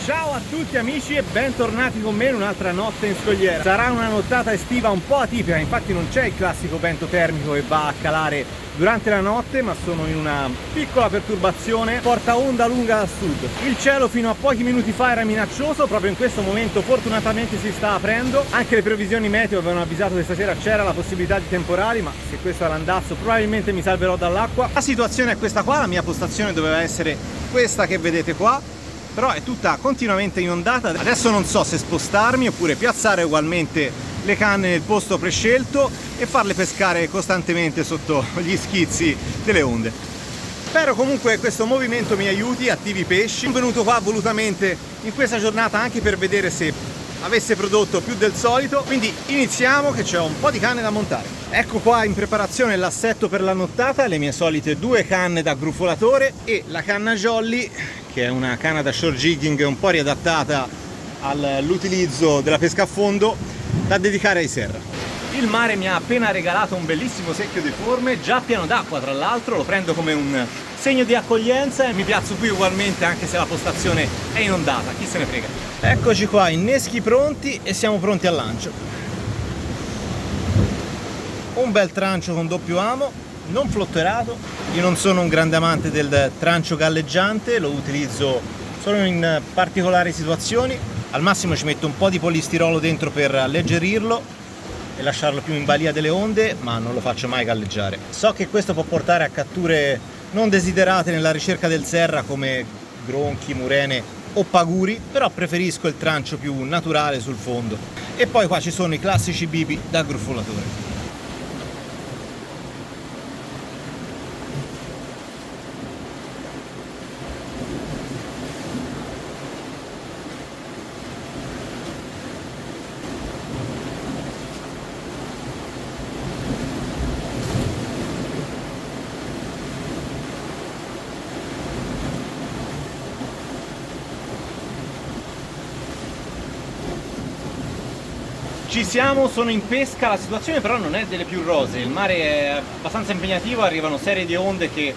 Ciao a tutti amici e bentornati con me in un'altra notte in scogliera. Sarà una nottata estiva un po' atipica, infatti non c'è il classico vento termico che va a calare durante la notte, ma sono in una piccola perturbazione porta onda lunga da sud. Il cielo fino a pochi minuti fa era minaccioso, proprio in questo momento fortunatamente si sta aprendo. Anche le previsioni meteo avevano avvisato che stasera c'era la possibilità di temporali, ma se questo è l'andazzo probabilmente mi salverò dall'acqua. La situazione è questa qua, la mia postazione doveva essere questa che vedete qua, però è tutta continuamente inondata. Adesso non so se spostarmi oppure piazzare ugualmente le canne nel posto prescelto e farle pescare costantemente sotto gli schizzi delle onde. Spero comunque che questo movimento mi aiuti, attivi i pesci. Sono venuto qua volutamente in questa giornata anche per vedere se avesse prodotto più del solito, quindi iniziamo che c'è un po' di canne da montare. Ecco qua in preparazione l'assetto per la nottata, le mie solite 2 canne da gruffolatore e la canna jolly, che è una canna da shore jigging un po' riadattata all'utilizzo della pesca a fondo, da dedicare ai serra. Il mare mi ha appena regalato un bellissimo secchio di forme, già pieno d'acqua tra l'altro, lo prendo come un segno di accoglienza e mi piazzo qui ugualmente anche se la postazione è inondata, chi se ne frega. Eccoci qua, inneschi pronti e siamo pronti al lancio. Un bel trancio con doppio amo, non flotterato. Io non sono un grande amante del trancio galleggiante, lo utilizzo solo in particolari situazioni. Al massimo ci metto un po' di polistirolo dentro per alleggerirlo e lasciarlo più in balia delle onde, ma non lo faccio mai galleggiare. So che questo può portare a catture non desiderate nella ricerca del serra come gronchi, murene o paguri, però preferisco il trancio più naturale sul fondo. E poi qua ci sono i classici bipi da gruffolatore. Ci siamo, sono in pesca, la situazione però non è delle più rosee, il mare è abbastanza impegnativo, arrivano serie di onde che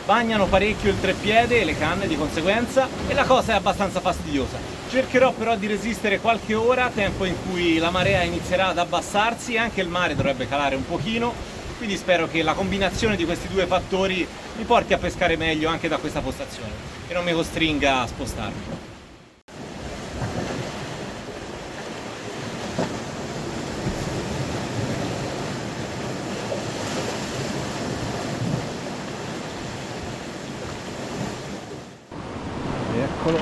bagnano parecchio il treppiede e le canne di conseguenza e la cosa è abbastanza fastidiosa. Cercherò però di resistere qualche ora, tempo in cui la marea inizierà ad abbassarsi e anche il mare dovrebbe calare un pochino, quindi spero che la combinazione di questi 2 fattori mi porti a pescare meglio anche da questa postazione e non mi costringa a spostarmi. Eccolo.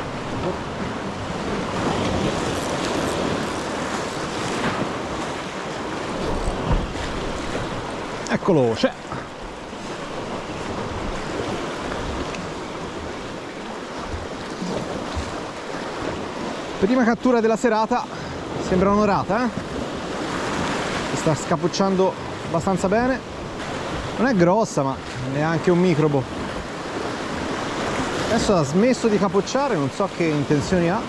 Eccolo, c'è. Prima cattura della serata, sembra onorata, si sta scappucciando abbastanza bene. Non è grossa, ma neanche un microbo. Adesso ha smesso di capocciare, non so che intenzioni ha.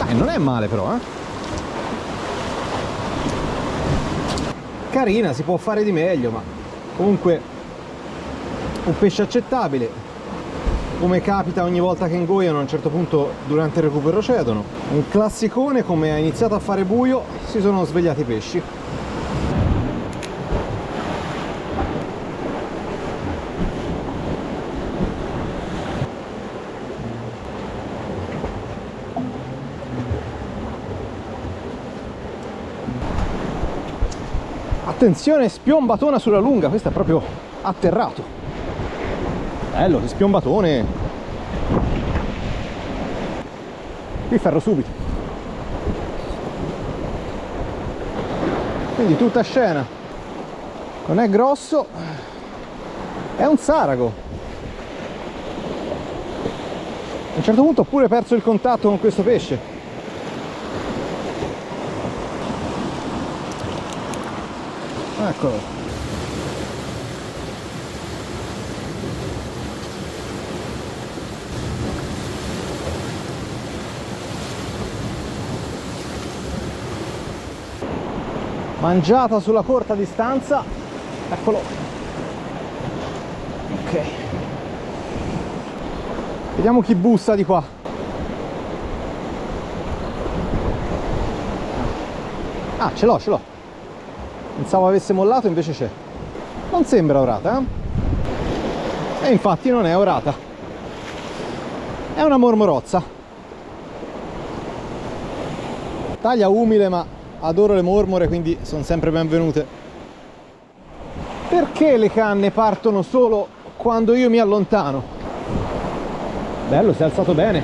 Dai, non è male però, Carina, si può fare di meglio, ma comunque un pesce accettabile. Come capita ogni volta che ingoiano, a un certo punto durante il recupero cedono. Un classicone, come ha iniziato a fare buio, si sono svegliati i pesci. Attenzione, spiombatona sulla lunga, questo è proprio atterrato. Bello, che spiombatone. Qui ferro subito. Quindi tutta scena. Non è grosso, è un sarago. A un certo punto ho pure perso il contatto con questo pesce. Eccolo. Mangiata sulla corta distanza. Eccolo. Ok. Vediamo chi bussa di qua. Ah, ce l'ho, ce l'ho. Pensavo avesse mollato, invece c'è. Non sembra orata, eh? E infatti non è orata. È una mormorozza. Taglia umile, ma adoro le mormore, quindi sono sempre benvenute. Perché le canne partono solo quando io mi allontano? Bello, si è alzato bene.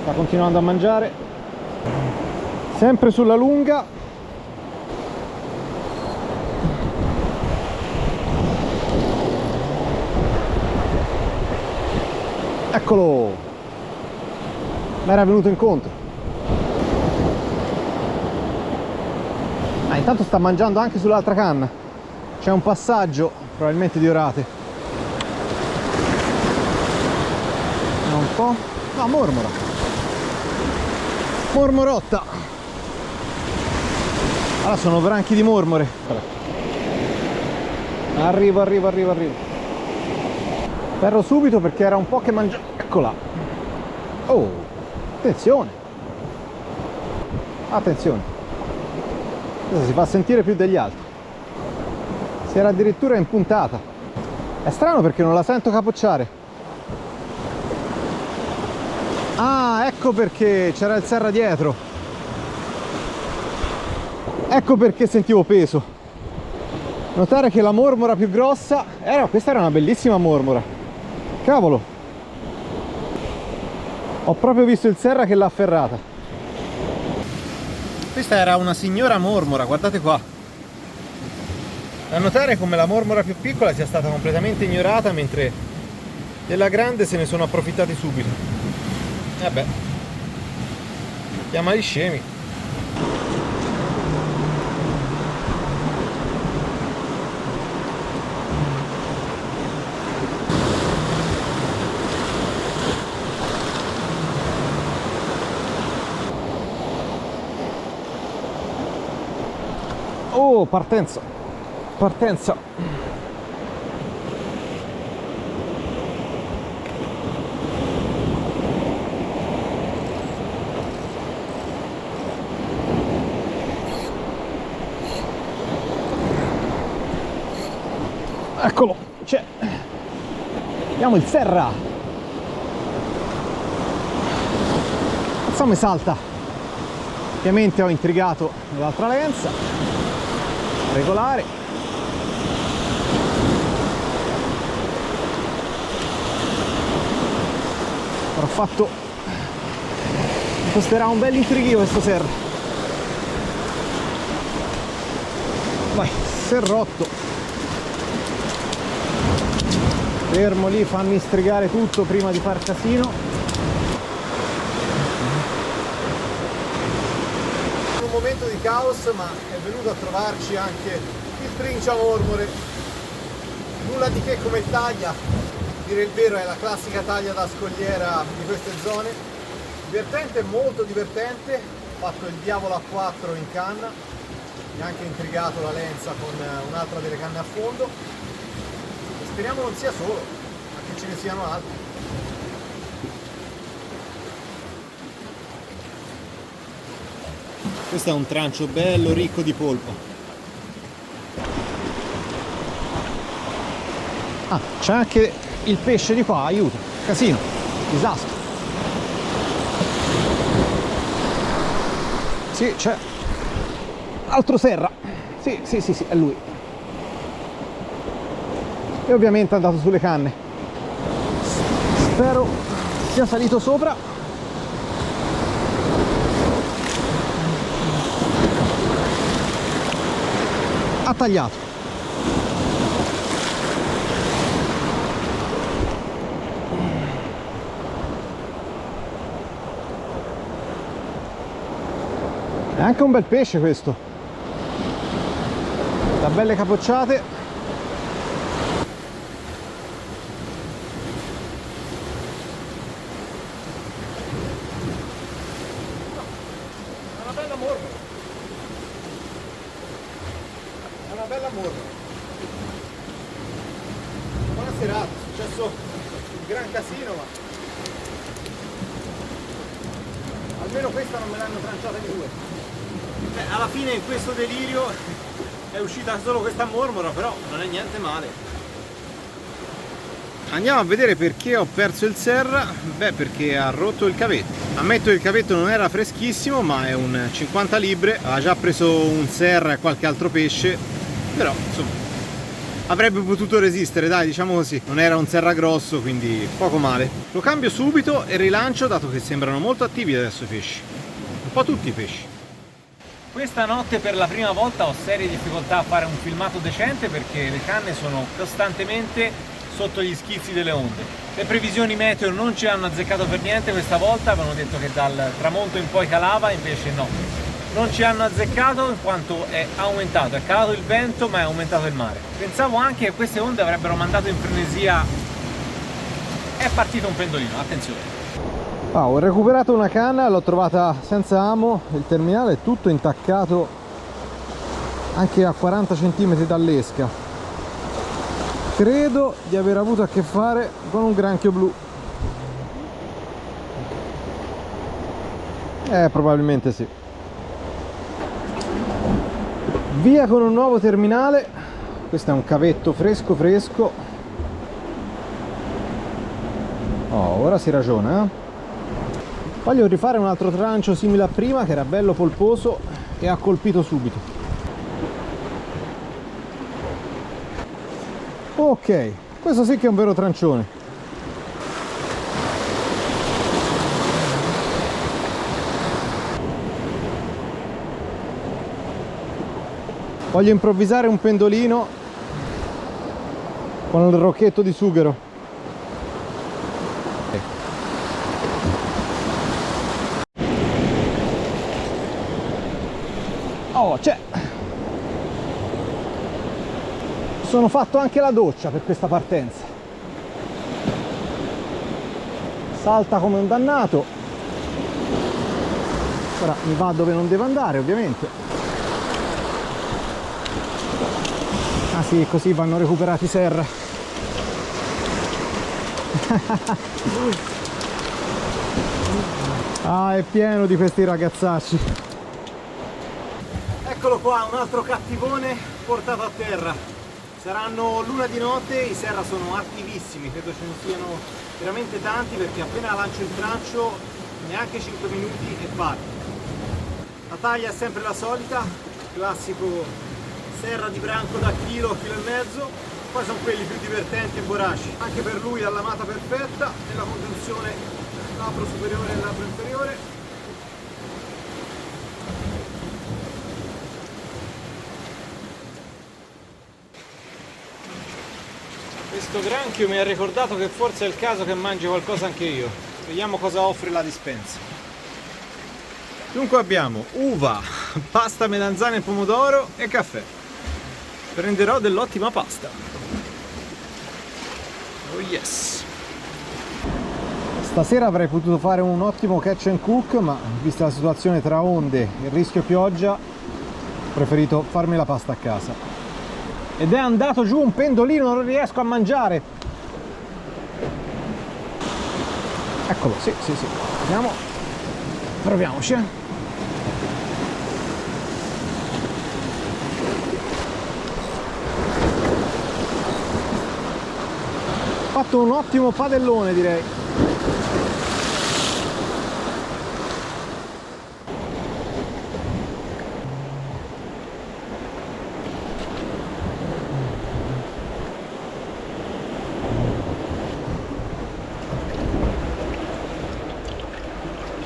Sta continuando a mangiare. Sempre sulla lunga. Eccolo! Mi era venuto incontro. Ah, intanto sta mangiando anche sull'altra canna. C'è un passaggio, probabilmente di orate. Vediamo un po'. No, mormora. Mormorotta. Allora sono branchi di mormore. Arrivo. Ferro subito perché era un po' che mangiava. Eccola. Oh, attenzione. Attenzione. Questa si fa sentire più degli altri. Si era addirittura impuntata. È strano perché non la sento capocciare. Ah, ecco perché c'era il serra dietro. Ecco perché sentivo peso. Notare che la mormora più grossa questa era una bellissima mormora. Cavolo, ho proprio visto il serra che l'ha afferrata. Questa era una signora mormora, guardate qua. Da notare come la mormora più piccola sia stata completamente ignorata, mentre della grande se ne sono approfittati subito. Vabbè, chiama gli scemi. Oh, partenza. Eccolo, c'è. Vediamo il serra. Insomma, salta. Ovviamente ho intrigato l'altra lenza. Regolare. Avrò fatto, costerà un bel intrighio questo serra. Vai, serrotto. Fermo lì, fammi strigare tutto prima di far casino. Un momento di caos, ma è venuto a trovarci anche il trinciamormore. Nulla di che come taglia, dire il vero è la classica taglia da scogliera di queste zone. Divertente, molto divertente. Ho fatto il diavolo a 4 in canna, mi ha anche intrigato la lenza con un'altra delle canne a fondo e speriamo non sia solo, ma che ce ne siano altri. Questo è un trancio bello ricco di polpo. Ah, c'è anche il pesce di qua, aiuto, casino, disastro. Sì, c'è altro serra. Sì, è lui. E ovviamente è andato sulle canne. Spero sia salito sopra. Ha tagliato. È anche un bel pesce questo, da belle capocciate. È una bella mormora. È una bella mormora. Buonasera. tirato, è successo un gran casino, ma almeno questa non me l'hanno tranciata in due. Alla fine in questo delirio è uscita solo questa mormora, però non è niente male. Andiamo a vedere perché ho perso il Serra. Beh, perché ha rotto il cavetto. Ammetto che il cavetto non era freschissimo, ma è un 50 libbre, ha già preso un Serra e qualche altro pesce, però insomma avrebbe potuto resistere, dai, diciamo così. Non era un Serra grosso, quindi poco male. Lo cambio subito e rilancio, dato che sembrano molto attivi adesso i pesci, un po' tutti i pesci. Questa notte per la prima volta ho serie difficoltà a fare un filmato decente perché le canne sono costantemente sotto gli schizzi delle onde. Le previsioni meteo non ci hanno azzeccato per niente questa volta, avevano detto che dal tramonto in poi calava, invece no. Non ci hanno azzeccato in quanto è aumentato, è calato il vento ma è aumentato il mare. Pensavo anche che queste onde avrebbero mandato in frenesia. È partito un pendolino, attenzione. Ho recuperato una canna, l'ho trovata senza amo, il terminale è tutto intaccato anche a 40 cm dall'esca. Credo di aver avuto a che fare con un granchio blu. Probabilmente sì. Via con un nuovo terminale. Questo è un cavetto fresco fresco. Ora si ragiona, Voglio rifare un altro trancio simile a prima, che era bello polposo e ha colpito subito. Ok, questo sì che è un vero trancione. Voglio improvvisare un pendolino con il rocchetto di sughero. Oh, c'è! Sono fatto anche la doccia per questa partenza. Salta come un dannato. Ora mi va dove non deve andare, ovviamente. Ah sì, così vanno recuperati i Serra. Ah, è pieno di questi ragazzacci. Eccolo qua, un altro cattivone portato a terra. Saranno l'una di notte, i Serra sono attivissimi, credo ce ne siano veramente tanti, perché appena lancio il trancio, neanche 5 minuti e parte. La taglia è sempre la solita, classico Serra di branco da chilo e mezzo. Poi sono quelli più divertenti e voraci. Anche per lui ha l'amata perfetta, nella congiunzione labbro superiore e labbro inferiore. Questo granchio mi ha ricordato che forse è il caso che mangi qualcosa anche io. Vediamo cosa offre la dispensa. Dunque abbiamo uva, pasta melanzane e pomodoro e caffè. Prenderò dell'ottima pasta. Oh yes! Stasera avrei potuto fare un ottimo catch and cook, ma vista la situazione tra onde e il rischio pioggia, ho preferito farmi la pasta a casa. Ed è andato giù un pendolino, non riesco a mangiare. Eccolo, sì. Vediamo. Proviamoci. Fatto un ottimo padellone, direi.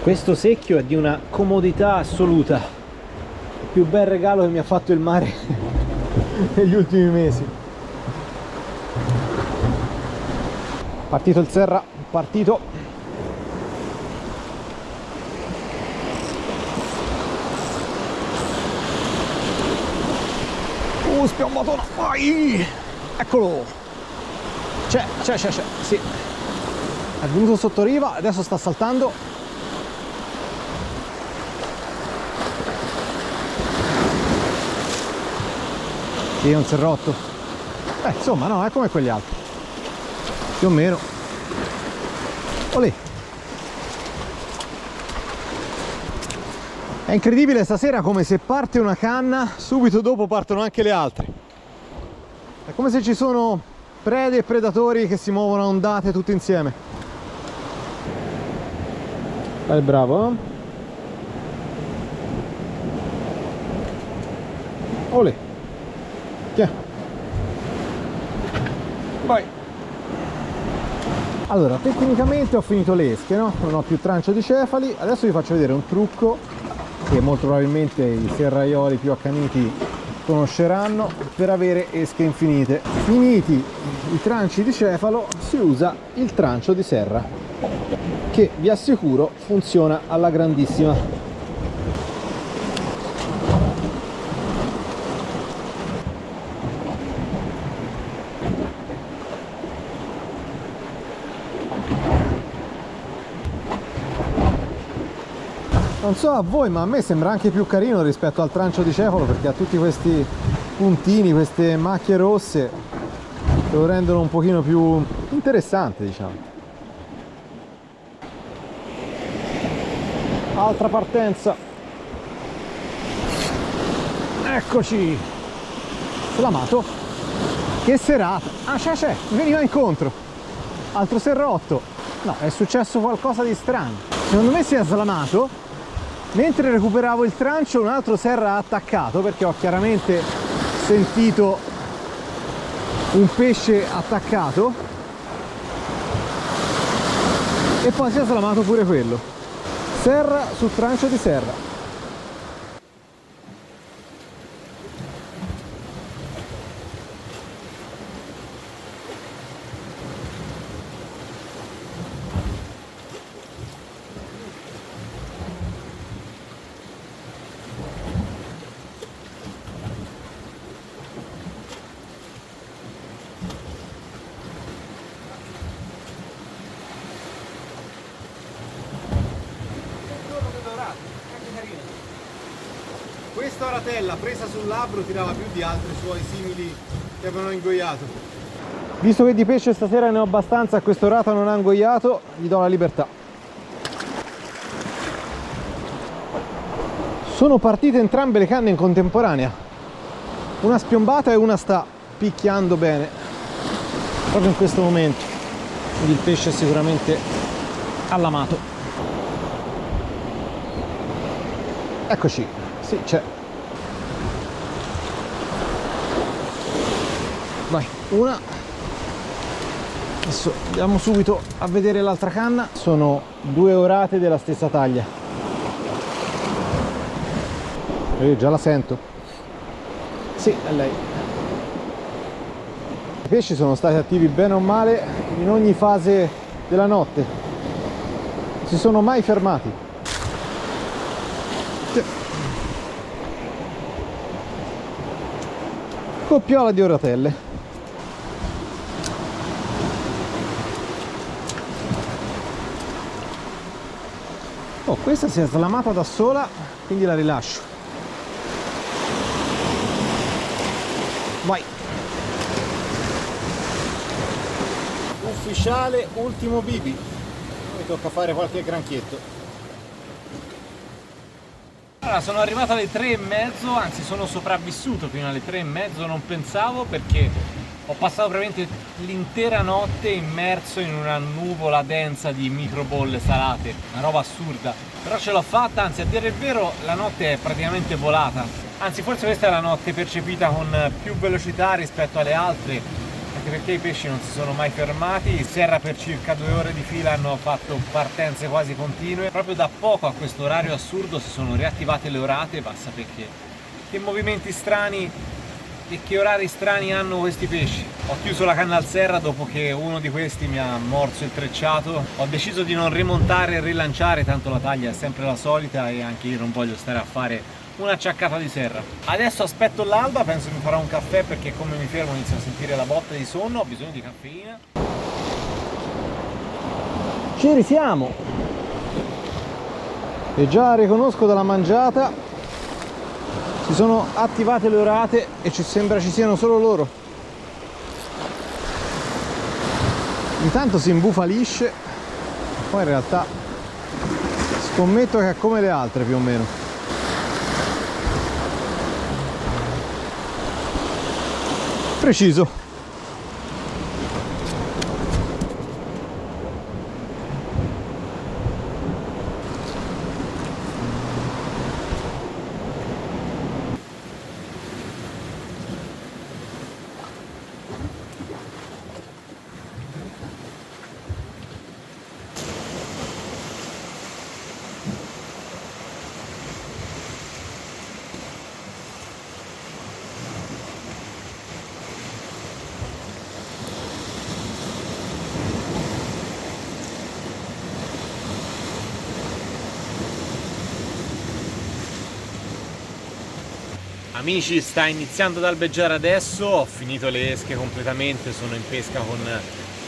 Questo secchio è di una comodità assoluta, il più bel regalo che mi ha fatto il mare negli ultimi mesi. Partito il Serra, partito. Spiombatona, vai! Eccolo! C'è, sì. È venuto sotto riva, adesso sta saltando. Sì, è un serrotto. Insomma, no, è come quegli altri. più o meno. Olè. È incredibile stasera come se parte una canna, subito dopo partono anche le altre. È come se ci sono prede e predatori che si muovono a ondate tutti insieme. Dai, bravo, eh? Olè. Tiè. Vai. Allora, tecnicamente ho finito le esche, no? Non ho più trancio di cefali. Adesso vi faccio vedere un trucco che molto probabilmente i serraioli più accaniti conosceranno per avere esche infinite. Finiti i tranci di cefalo si usa il trancio di serra, che vi assicuro funziona alla grandissima. Non so a voi, ma a me sembra anche più carino rispetto al trancio di cefalo, perché ha tutti questi puntini, queste macchie rosse che lo rendono un pochino più interessante, diciamo. Altra partenza. Eccoci. Slamato. Che serata. Ah, c'è, veniva incontro. Altro serrotto. No, è successo qualcosa di strano. Secondo me si è slamato. Mentre recuperavo il trancio un altro serra ha attaccato, perché ho chiaramente sentito un pesce attaccato e poi si è slamato pure quello. Serra su trancio di serra. Questa oratella presa sul labbro tirava più di altri suoi simili che avevano ingoiato. Visto che di pesce stasera ne ho abbastanza e questo rata non ha ingoiato, gli do la libertà. Sono partite entrambe le canne in contemporanea, una spiombata e una sta picchiando bene proprio in questo momento, quindi il pesce è sicuramente allamato. Eccoci. Sì, c'è. Vai, una. Adesso andiamo subito a vedere l'altra canna. Sono due orate della stessa taglia. Già la sento. Sì, è lei. I pesci sono stati attivi bene o male in ogni fase della notte. Non si sono mai fermati. Coppiola di oratelle. Oh, questa si è slamata da sola, quindi la rilascio. Vai. Ufficiale ultimo bibi. Mi tocca fare qualche granchietto. Allora, sono arrivato alle 3:30, anzi sono sopravvissuto fino alle 3:30, non pensavo, perché ho passato praticamente l'intera notte immerso in una nuvola densa di microbolle salate, una roba assurda. Però ce l'ho fatta, anzi a dire il vero la notte è praticamente volata. Anzi forse questa è la notte percepita con più velocità rispetto alle altre, anche perché i pesci non si sono mai fermati. In serra per circa 2 ore di fila hanno fatto partenze quasi continue. Proprio da poco a questo orario assurdo si sono riattivate le orate, basta perché che movimenti strani e che orari strani hanno questi pesci. Ho chiuso la canna al serra dopo che uno di questi mi ha morso il trecciato. Ho deciso di non rimontare e rilanciare, tanto la taglia è sempre la solita e anche io non voglio stare a fare una acciaccata di serra. Adesso aspetto l'alba, penso mi farò un caffè perché come mi fermo inizio a sentire la botta di sonno, ho bisogno di caffeina. Ci risiamo! E già riconosco dalla mangiata, si sono attivate le orate e ci sembra ci siano solo loro. Intanto si imbufalisce, poi in realtà scommetto che è come le altre più o meno. Preciso. Amici, sta iniziando ad albeggiare adesso, ho finito le esche completamente, sono in pesca con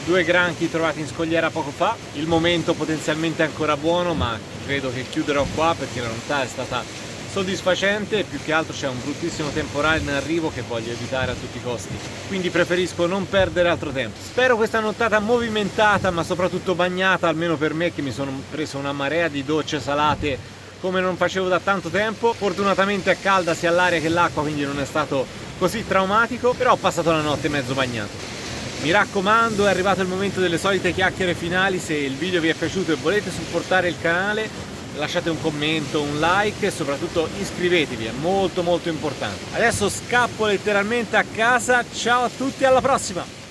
2 granchi trovati in scogliera poco fa. Il momento potenzialmente ancora buono, ma credo che chiuderò qua perché la nottata è stata soddisfacente e più che altro c'è un bruttissimo temporale in arrivo che voglio evitare a tutti i costi, quindi preferisco non perdere altro tempo. Spero questa nottata movimentata ma soprattutto bagnata, almeno per me che mi sono preso una marea di docce salate come non facevo da tanto tempo. Fortunatamente è calda sia l'aria che l'acqua, quindi non è stato così traumatico, però ho passato la notte mezzo bagnato. Mi raccomando, è arrivato il momento delle solite chiacchiere finali. Se il video vi è piaciuto e volete supportare il canale, lasciate un commento, un like e soprattutto iscrivetevi, è molto importante. Adesso scappo letteralmente a casa, ciao a tutti, alla prossima!